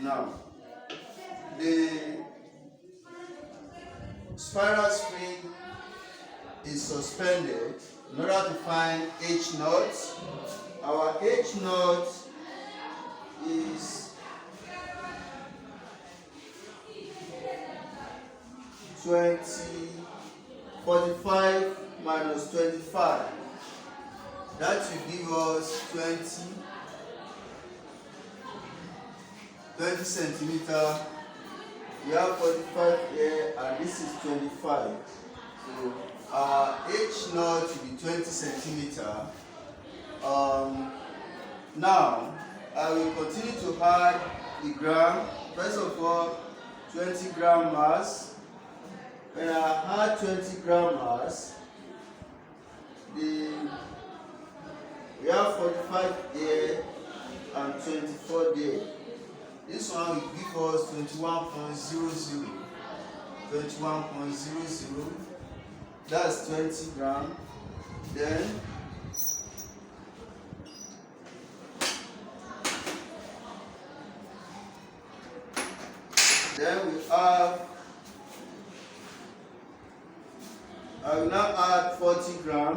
Now, the spiral spring is suspended. In order to find H naught, our H naught is 45 minus 25. That will give us 20 centimeter. We have 45 here, and this is 25. So our H naught will be 20 centimeter. Now I will continue to add the gram. First of all, 20 gram mass. When I add 20 gram mass, we have 45 here and 24 there. This one will give us 21.00. 21.00. That's 20 gram. Then we have, I will now add 40 gram.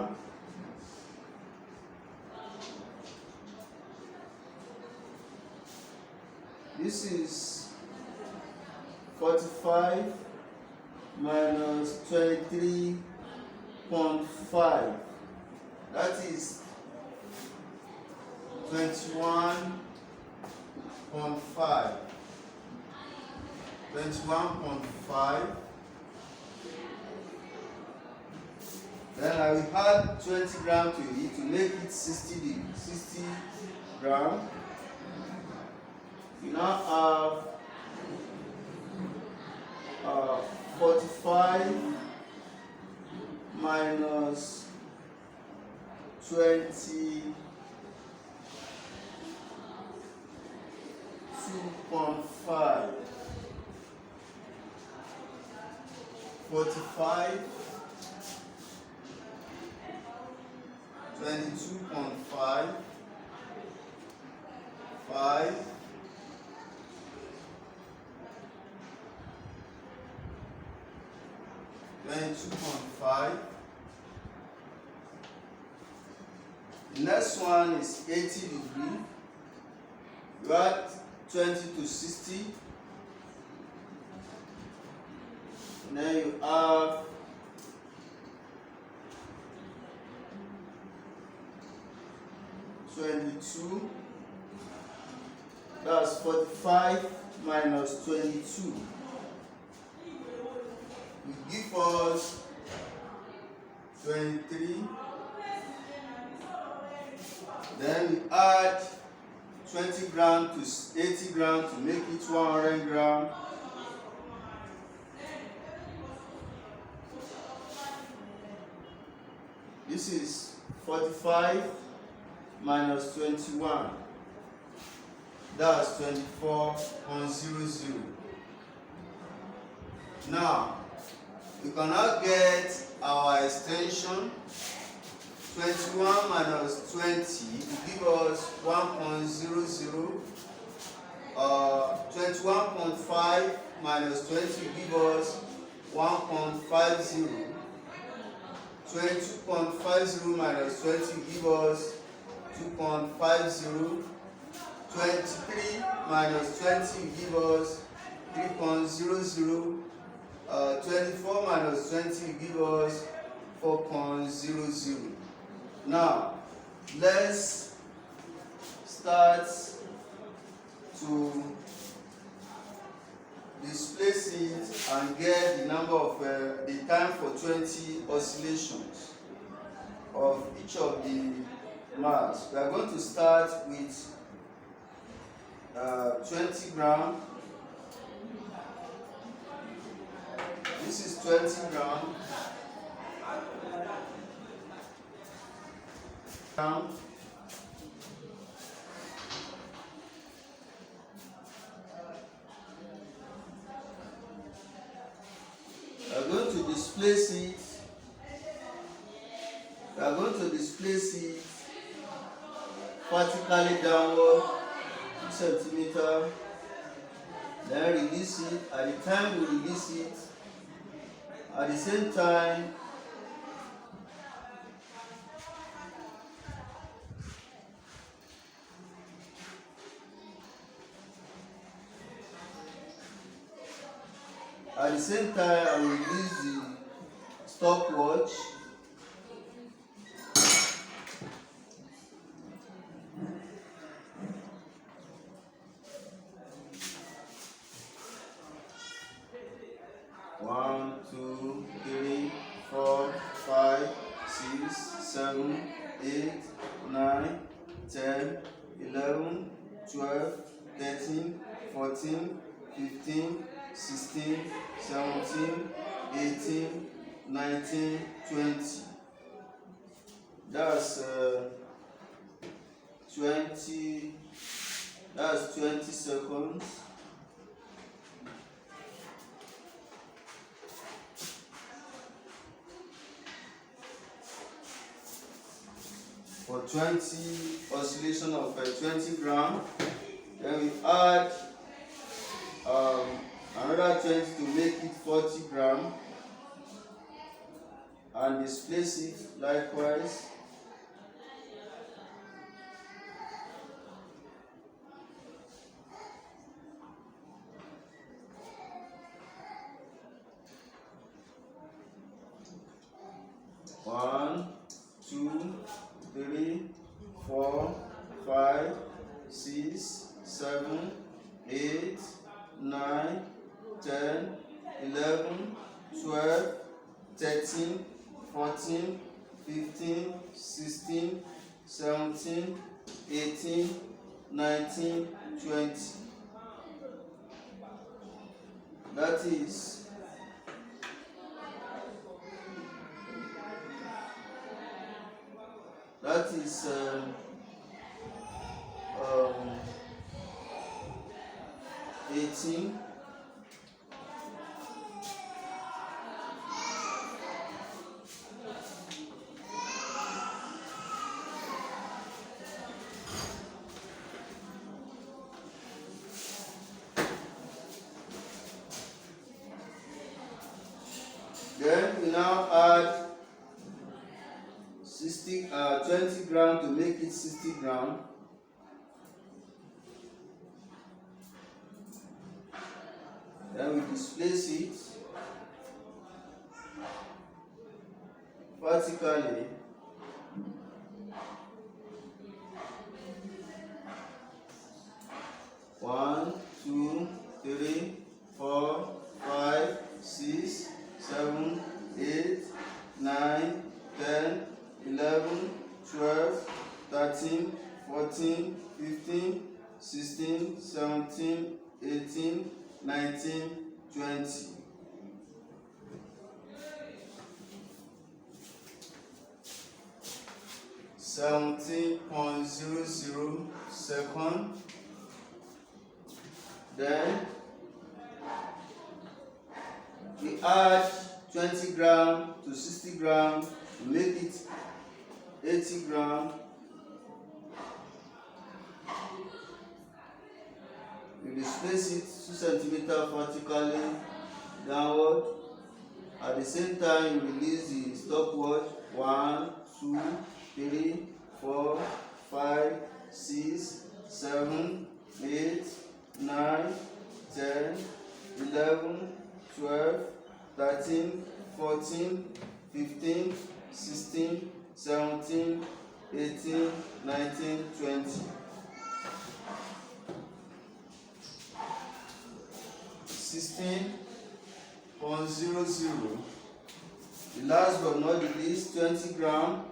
This is 45 minus 23.5. That is 21.5. 21.5. Then I will add 20 gram to it to make it 60 gram. We now have 45 minus 22.5. 45, 22.5, 5, 22.5. The next one is 80 degree. You add 20 to 60. And then you have 22. That's 45 minus 22. Will give us 23. Then we add 20 gram to 80 gram to make it 100 gram. This is 45 minus 21. That's 24.00. Now, we can now get our extension. 21 minus 20 will give us 1.00. 21.5 minus 20 will give us 1.50. 22.50 minus 20 will give us 2.50. 23 minus 20 will give us 3.00. 24 minus 20 will give us 4.00. Now, let's start to displace it and get the number of the time for 20 oscillations of each of the mass. We are going to start with 20 gram. This is 20 gram. We are going to displace it. We are going to displace it vertically downward 2 centimeter. Then release it. At the time we release it, at the same time, I will release the stopwatch. One, two, three, 4, 5, 6, 7, 8, 9, 10, 11, 12, 13, 14, 15, 16, 17, 18, 19, 20. That's 20. That's 20 seconds. For 20 oscillation of 20 gram, then we add another 20 to make it 40 gram, and displace it likewise. One, 2, 3, 4, 5, 6, 7, 8, 9, 10, 11, 12, 13, 14, 15, 16, 17, 18, 19, 20. That is 18. Then we now add 20 gram to make it 60 gram. Then we displace it vertically. One, 2, 3, 4, 5, 6, 7, 8, 9, 10, 11, 12, 13, 14, 15, 16, 17, 18, 19, 20. .00 second. Then we add 20 gram to 60 gram to make it 80 gram. We displace it 2 centimeters vertically downward. At the same time, we release the stopwatch. 1, 2, 3, 4, 5, 6, 7, 8, 9, 10, 11, 12, 13, 14, 15, 16, 17, 18, 19, 20. 16.00. The last but not the least, 20 gram.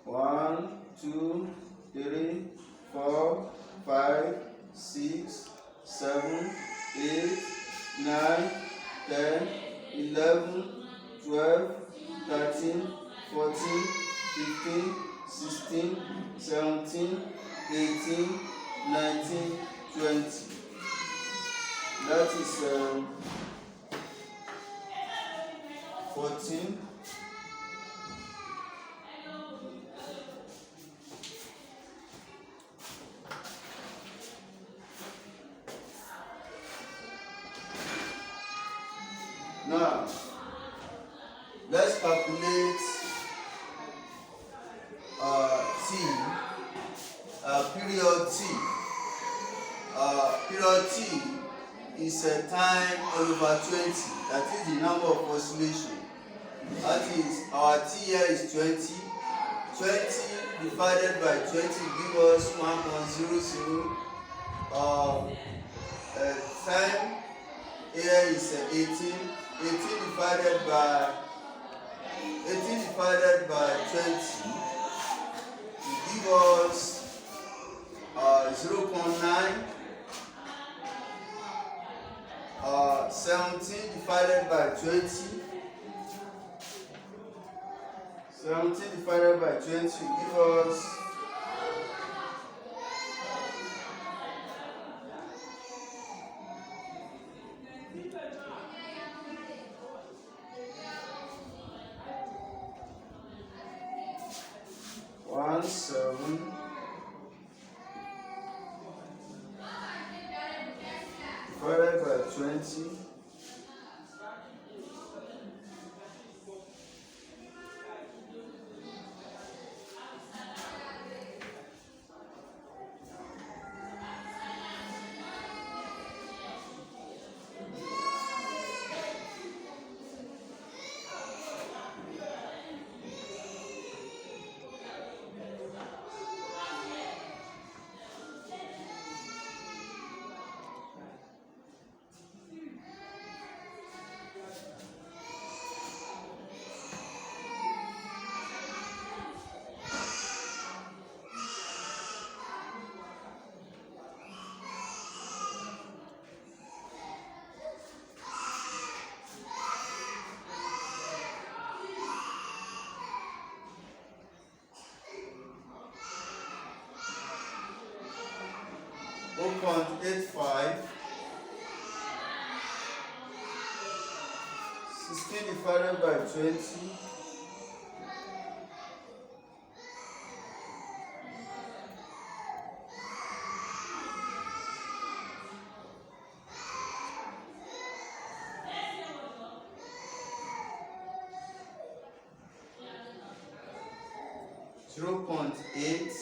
One, 2, 3, 4, 5, 6, 7, 8, 9, 10, 11, 12, 13, 14, 15, 16, 17, 18, 19, 20. That is 14. Now, let's calculate period T. Period T is a time all over 20. That is the number of oscillation. That is, our T here is 20. 20 divided by 20 give us 1.00. Time here is 18. 18 divided by 20 will give us 0.9. 17 divided by 20. 17 divided by 20 will give us 17 divided by 20. 0.85. 16 divided by 20. 0.8.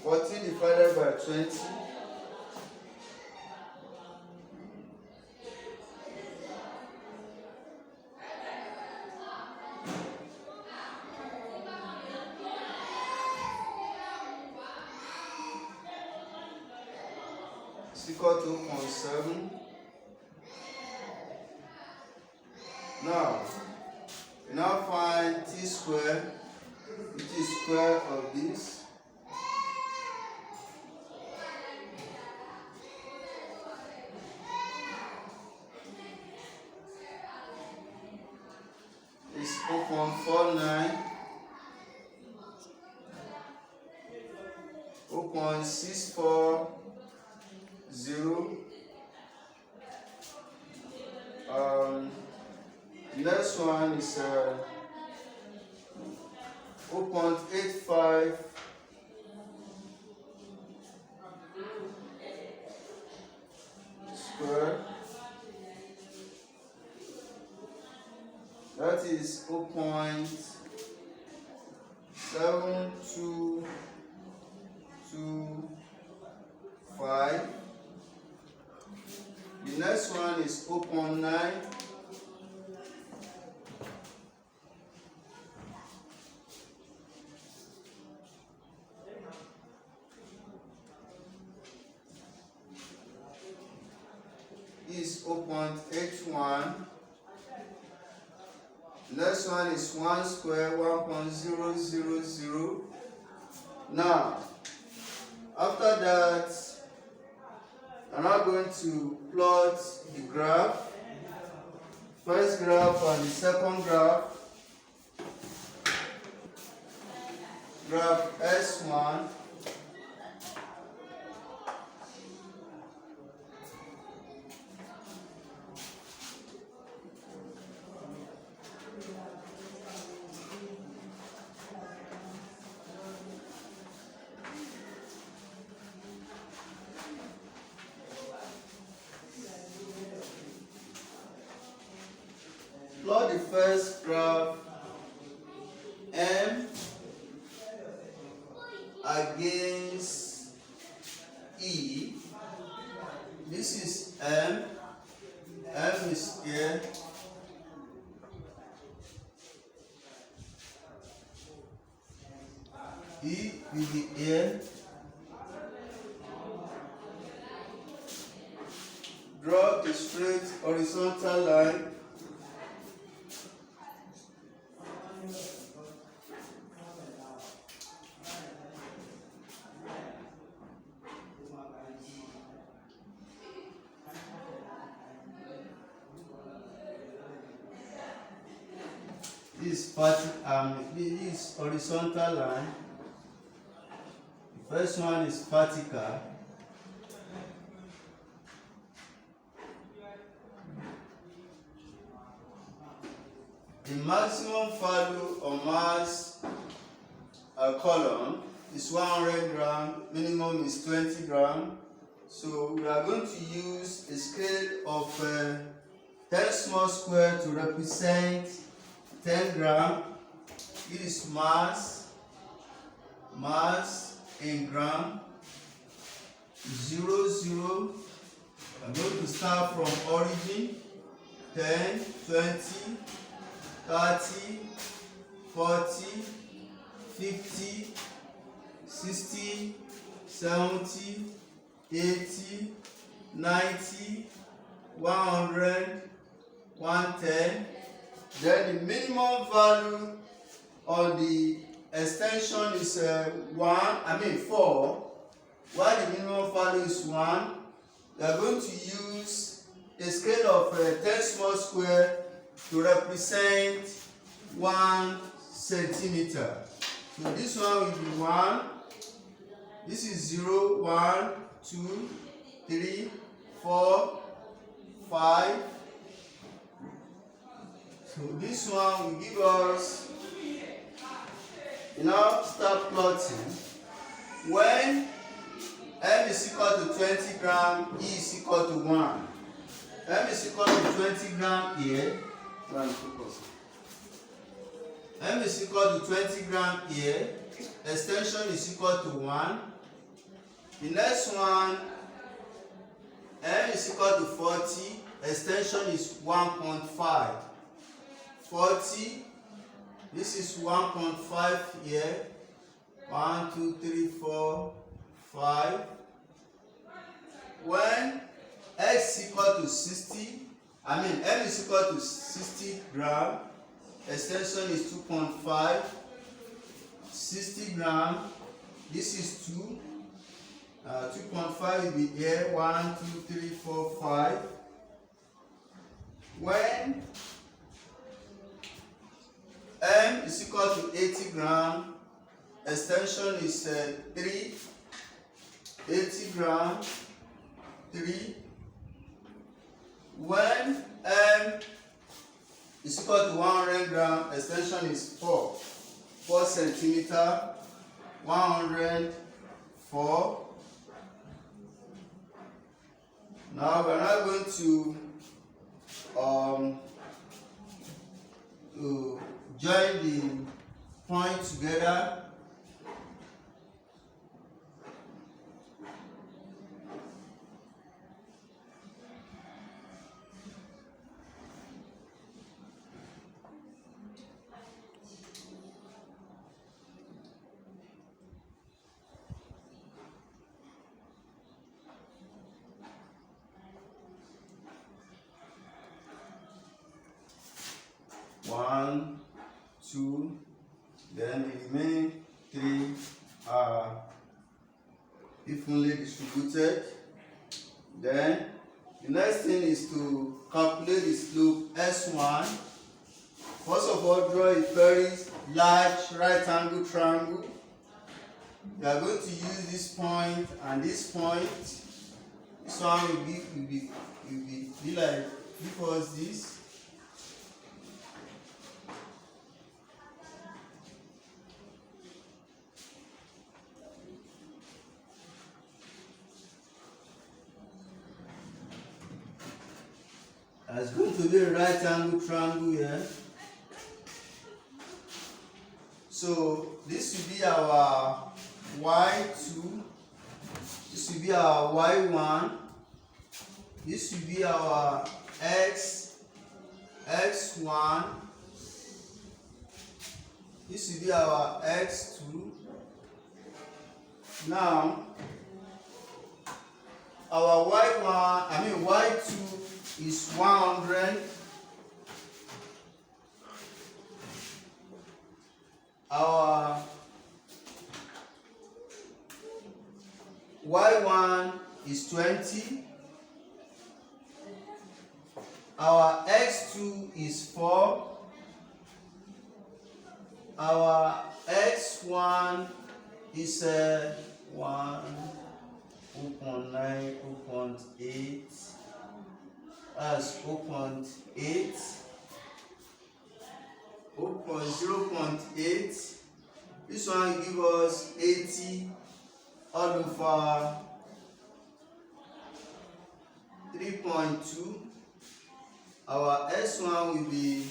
14 divided by 20. 2.7. Now, we now find t square, which is square of this. Is 0.49, 0.640. Next one is 0.85 square. That is 0.7225. The next one is 0.9. Is 0.81. Next one is 1 square, 1.000. Now, after that, I'm now going to plot the graph. First graph and the second graph. Graph S1 plot the first graph M against E. This is M. M is here. E will be here. Draw a straight horizontal line. This horizontal line. The first one is vertical. The maximum value of mass column is 100 gram, minimum is 20 gram. So we are going to use a scale of 10 small square to represent 10 gram. It is mass in gram, 0, 0. I'm going to start from origin, 10, 20, 30, 40, 50, 60, 70, 80, 90, 100, 110. Then the minimum value on the extension is 4. While the minimum value is 1, we are going to use a scale of 10 small square to represent 1 centimeter. So this one will be 1. This is 0, 1, 2, 3, 4, 5. So this one will give us, now start plotting. When M is equal to 20 gram, E is equal to 1. M is equal to 20 gram here. M is equal to 20 gram here. Extension is equal to 1. The next one, M is equal to 40. Extension is 1.5. 40. This is 1.5 here. 1, 2, 3, 4, 5. When X is equal to 60, M is equal to 60 gram, extension is 2.5, 60 gram, this is 2, 2.5 will be here, 1, 2, 3, 4, 5. When M is equal to 80 gram, extension is 3, 80 gram, 3. When M is equal to 100 gram, extension is 4 centimeter, 104. Now we're not going to join the point together. One, 2, then the remaining 3 are evenly distributed. Then the next thing is to calculate the slope S1. First of all, draw a very large right angle triangle. We are going to use this point and this point. This one will be like, give us this. It's going to be a right angle triangle here. So this will be our y2, this will be our y1, this will be our x1, this will be our x2. Now our y2 is 100. Our y1 is 20. Our x2 is 4. Our x1 is 1, 0.9, 0.8. That's 0.8. 0.8. This one will give us 80 all over 3.2. Our S1 will be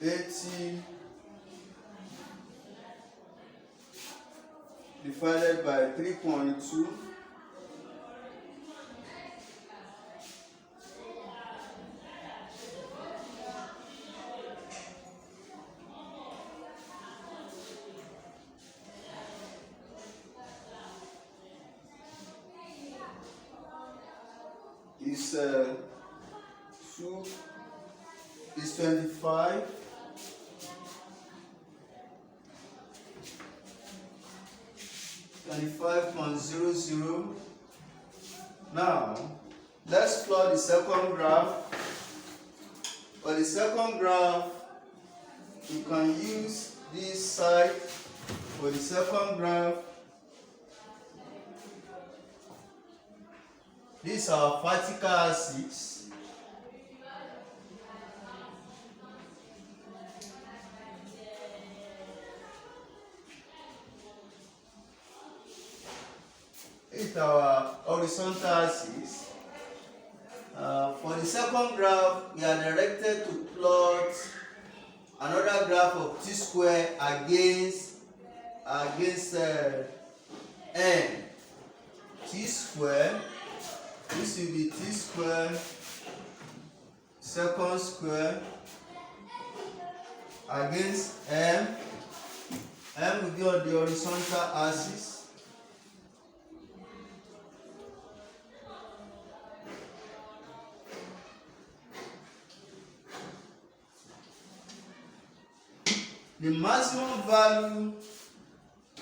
80 divided by 3.2. Is 25. .00. Now let's plot the second graph. For the second graph, you can use this side for the second graph. These are vertical axis. It's our horizontal axis. For the second graph, we are directed to plot another graph of t square against n. T square. This will be t square, second square, against m. M will be on the horizontal axis. The maximum value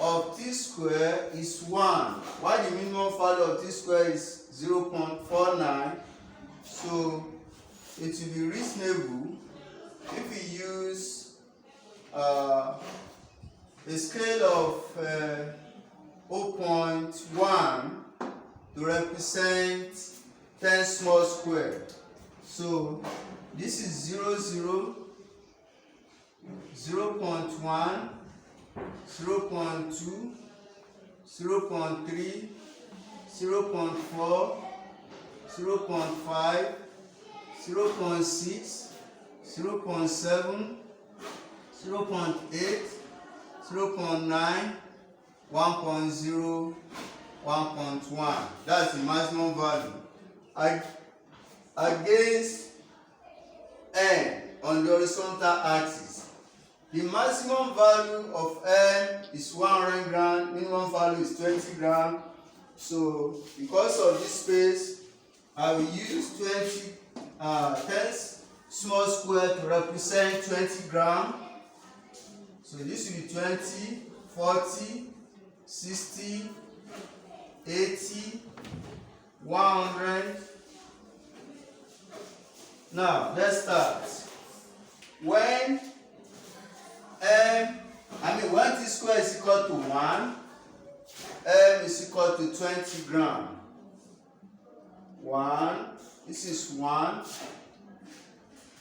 of t square is 1, while the minimum value of t square is 0.49. So it will be reasonable if we use a scale of 0.1 to represent 10 small square. So this is 0, 0, 0.1, 0.2, 0.3, 0.4, 0.5, 0.6, 0.7, 0.8, 0.9, 1.0, 1.1. That's the maximum value against n on the horizontal axis. The maximum value of n is 100 grams, minimum value is 20 grams. So because of this space, I will use 10 small square to represent 20 grams. So this will be 20, 40, 60, 80, 100. Now let's start. When when t square is equal to 1, m is equal to 20 grams. 1, this is 1.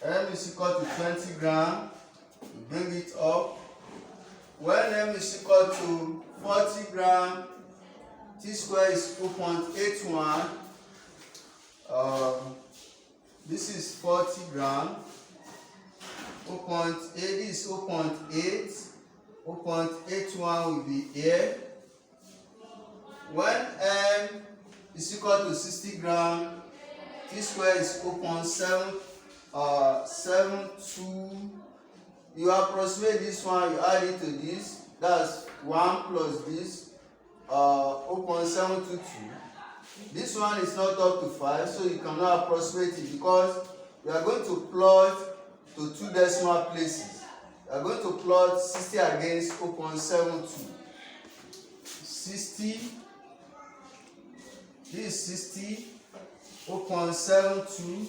M is equal to 20 grams. Bring it up. When m is equal to 40 grams, T square is 0.81. This is 40 gram. 0.8 is 0.8. 0.81 will be here. When M is equal to 60 gram, T square is 0.772. You approximate this one, you add it to this, that's 1 plus this, 0.722. This one is not up to 5, so you cannot approximate it because we are going to plot to 2 decimal places. We are going to plot 60 against 0.72. 60, this is 60, 0.72,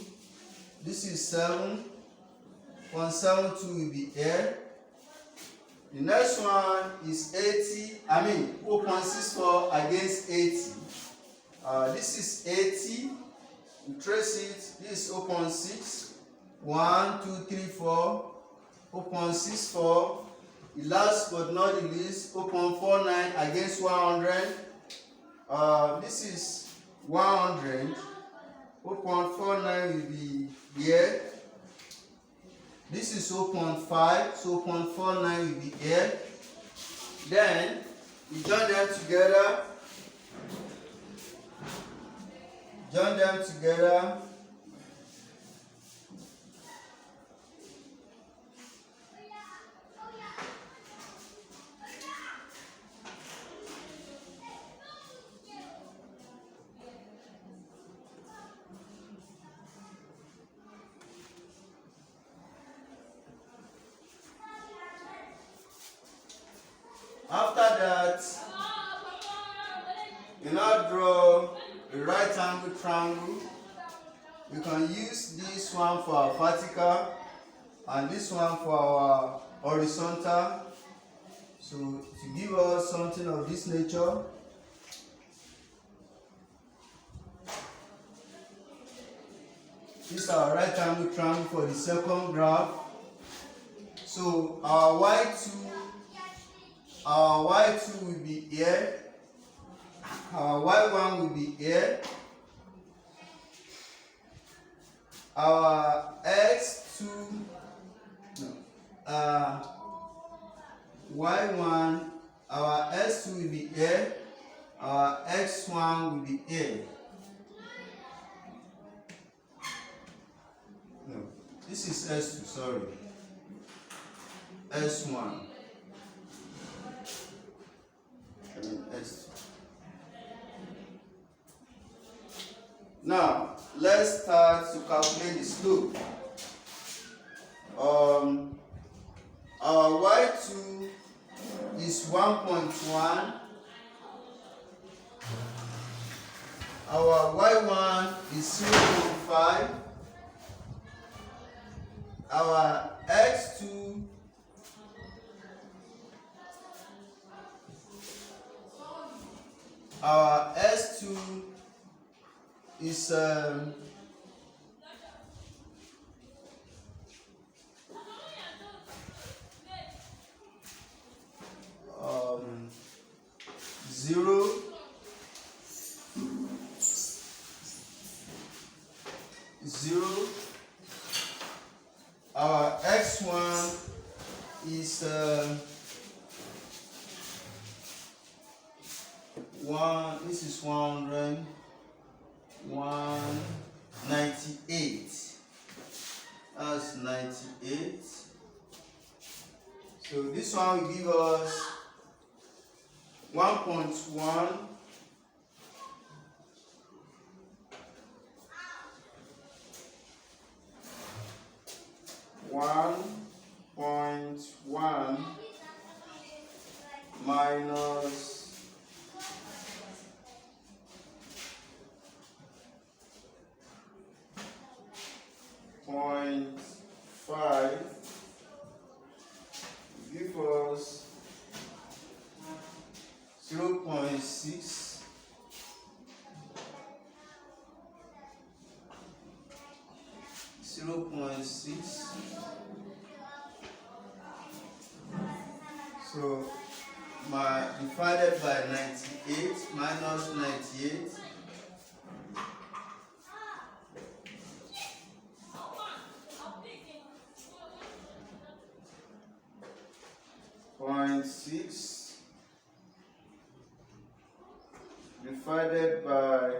this is 7.72 will be here. The next one is 0.64 against 80. This is 80. We trace it. This is 0.6. 1, 2, 3, 4. 0.64. The last but not the least, 0.49 against 100. This is 100. 0.49 will be here. This is 0.5, so 0.49 will be here. Then we join them together. Join them together. After that, you now draw a right angle triangle. We can use this one for our vertical and this one for our horizontal. So to give us something of this nature, this is our right angle triangle for the second graph. So our y2 will be here, our y1 will be here, our x2, y1, our x2 will be here, our x1 will be here. No, this is s2, sorry, s1. Now, let's start to calculate the slope. Our y2 is 1.1. Our y1 is 0.5. Our x2 our S2 is 0. Our X1 is 1. This is 100. 198. That's 98. So this one will give us 1.1. 1.1 minus 0.5 give us 0.6. 0.6. So divided by 98 minus 98. 0.6 divided by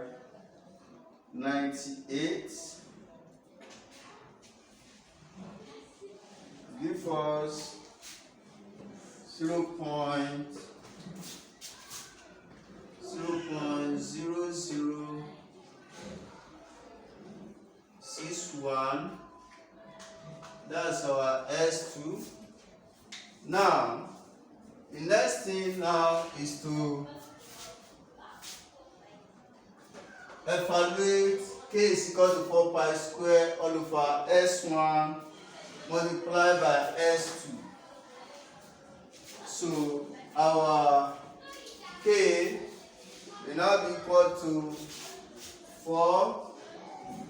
98 give us 0.0061. That's our S2. Now, the next thing now is to evaluate K is equal to 4 pi square all over S1 multiplied by S2. So our K will now be equal to 4.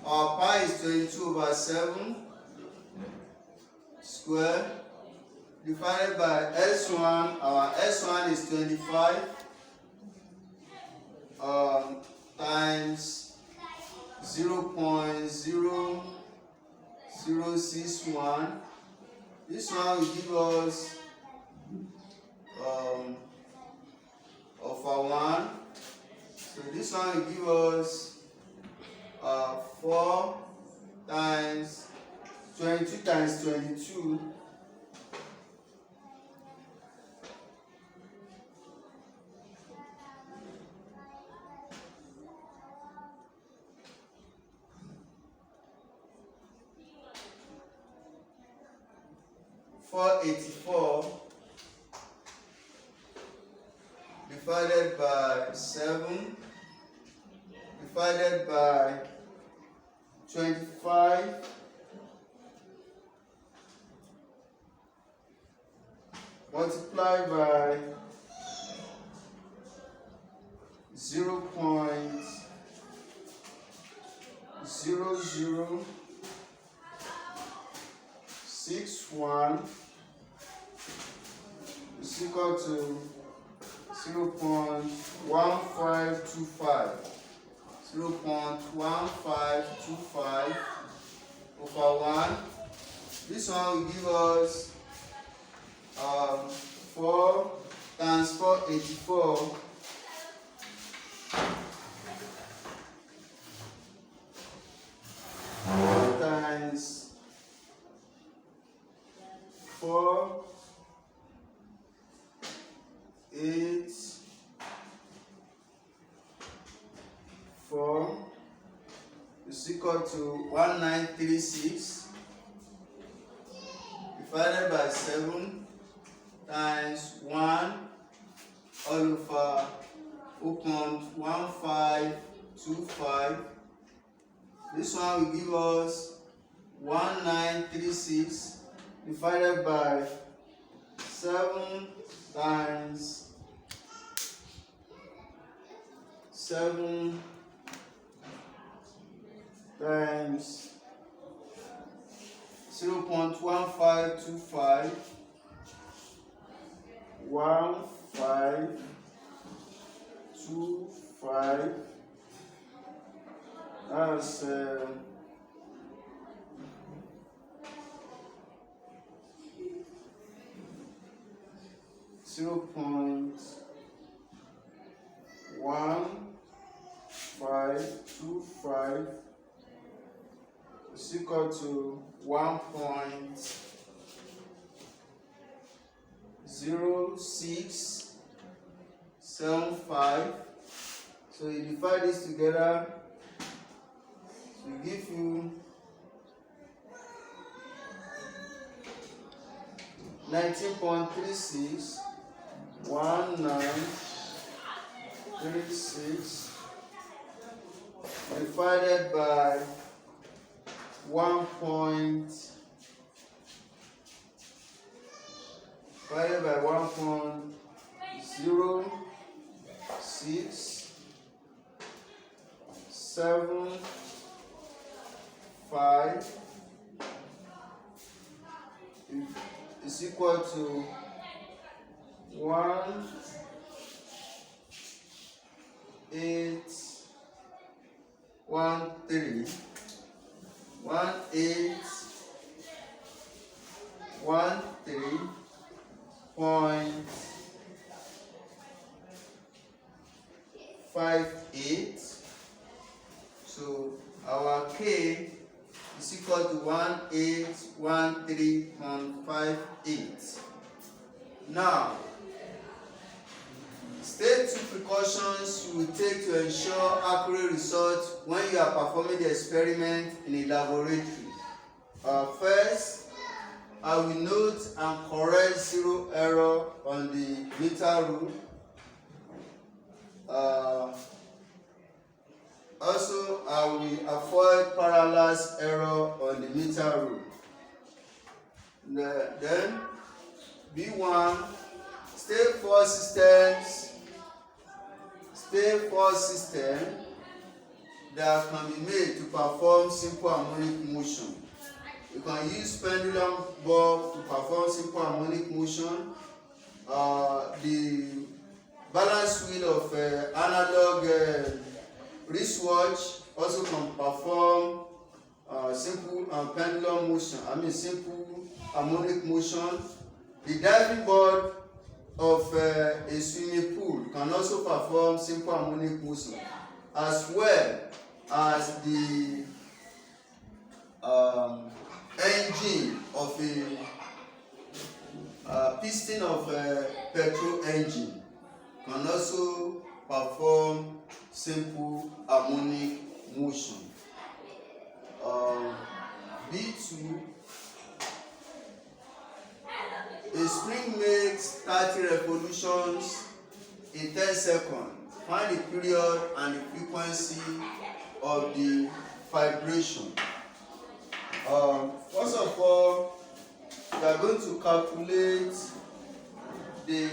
Our pi is 22/7 square divided by S1. Our S1 is 25 times 0.0061. This one will give us over 1. So this one will give us 4 times 22 times 22. 484 divided by 7 divided by 25 multiplied by 0.0061 is equal to 0.1525. 0.1525 over 1. This one will give us 4 times 484. 4 times 4, 8, 4 is equal to 1936 divided by 7 times 1 all over 0.1525. This one will give us 1936 divided by 7 times 7 times 0.1525 1525. That's 0.1525 is equal to 1.0675. So you divide this together, to give you 19.36 1936 divided by 1.0675 is equal to 1 1813 1813.58. So our K is equal to 1813.58. Now, state two precautions you will take to ensure accurate results when you are performing the experiment in a laboratory. First, I will note and correct zero error on the meter rule. Also, I will avoid parallax error on the meter rule. Then, B1, state four systems that can be made to perform simple harmonic motion. You can use pendulum bulb to perform simple harmonic motion. The balance wheel of analog wristwatch also can perform simple pendulum motion. Simple harmonic motion. The diving board of a swimming pool can also perform simple harmonic motion, as well as the engine of a piston of a petrol engine can also perform simple harmonic motion. B2, a spring makes 30 revolutions in 10 seconds. Find the period and the frequency of the vibration. First of all, we are going to calculate the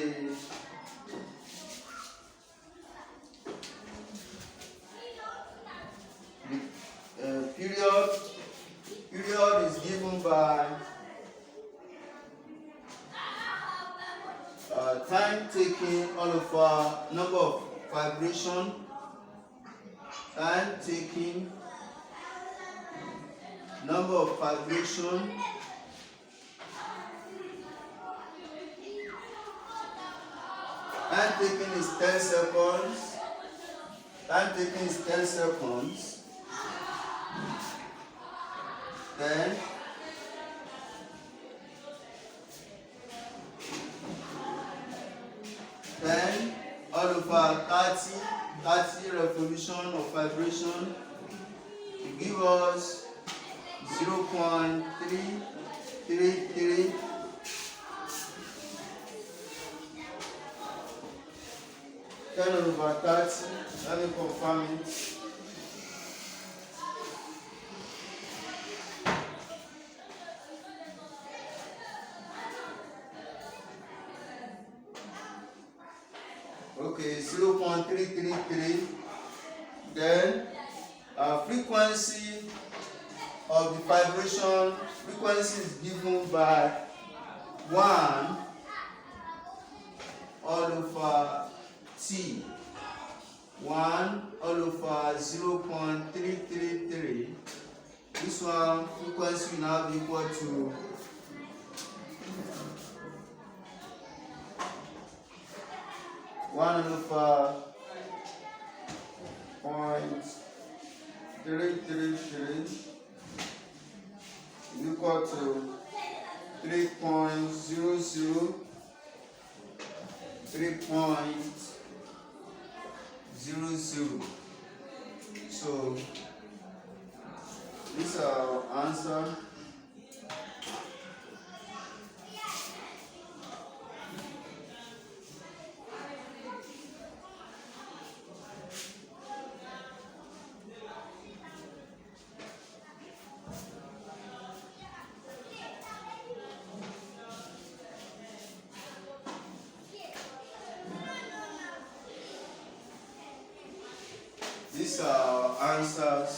period. Period is given by time taken all over number of vibration, time taken, number of vibration, time taken is 10 seconds, time taken is 10 seconds, then all over 30 revolution of vibration will give us 0.333. 10 over 30, let me confirm it. Okay, 0.333. Then frequency of the vibration, frequency is given by 1 all over T. 1 all over 0.333. This one frequency will now be equal to 1 over 0.333 is equal to 3.00. 3.00. So this is our answer. These are answers